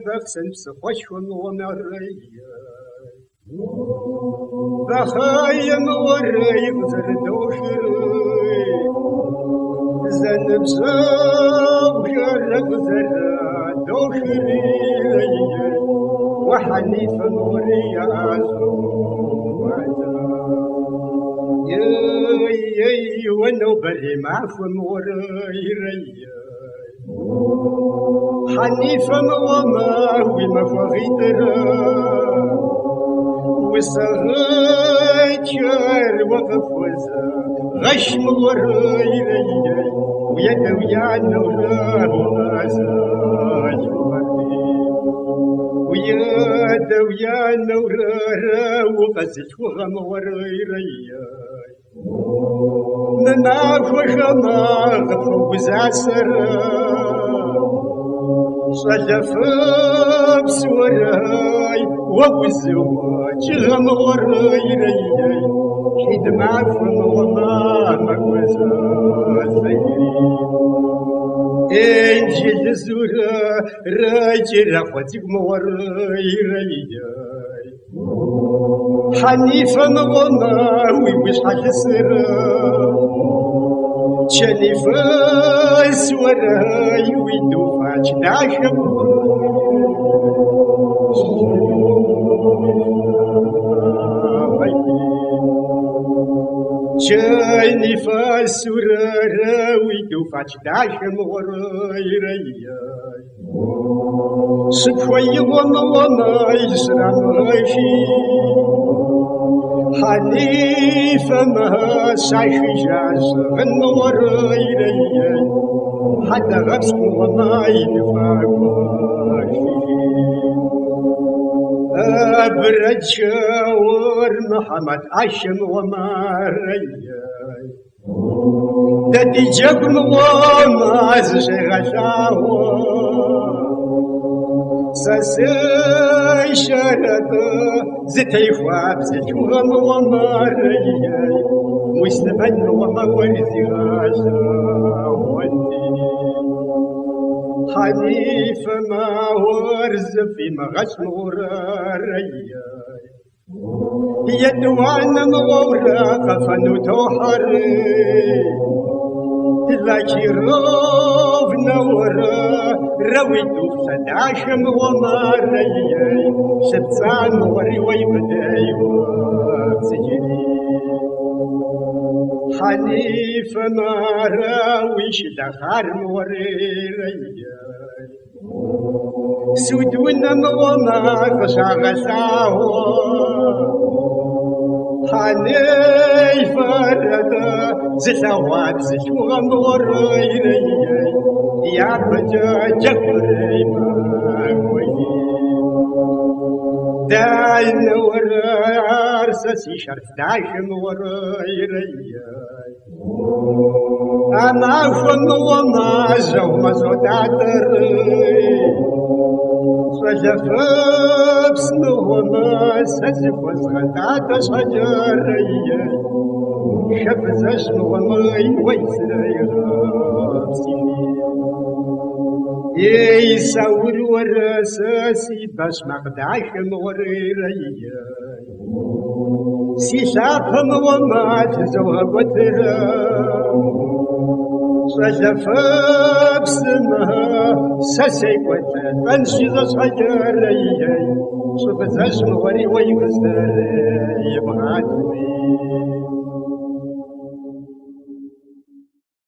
Бахсэн психошхон онарай Бахаем орай взэрдошрай Занбзав ярак зара дошрай وحنيف نوري عزو يا ونوبري معفو موري حنيفا وما وما فغيترا وسغيتشار وقف وزا غش موري ويدا ويانا وراه وغازاج ويادا ويانا وراه وغازاج وغموري ننافو شماغ فوزاسرا صلف بسوراي وبالزواج غموراي حيد معفن والله ما وزاسي انجل الزورا راجي رفضك موراي حنيفا مغناوي مش حجسرا شنيفاس وراي ويدوفاش داشم شنيفاس وراي ويدوفاش داشم وراي شكوي وما يسرع غشي حنيفة ما سايش جاز النور حتى غبس وما ينفعش أبرد شاور محمد عشم وما ددي جبن وما زغشاور ساسي شرط زتي خواب زتوغم وماري مسلمن وما ورزي غاشا ودي حنيفة ما ورز في مغش موراري يدوان مغورا قفن توحري لكي روف نورا رويدو فداشم وماري شبسان وري ويبداي وابسجري حنيفة ما راويش دخار موري سودونا وما غشا غساوه حنيفة ردا زثواب زشوغم وري يا بجا جبري ماوي داين ورار سسي شرف داشم وري أنا فن وما زو مزوداتر صجفبس نوما سزف وزغتات شجرية شفزش نومي ويسري غابسي يساور ورساسي باش مقدعش مغريرية سيشافم وما تزوغ وترى صجفبس نها سسي وتنشي شجرية شفزش مغري ويسري غابسي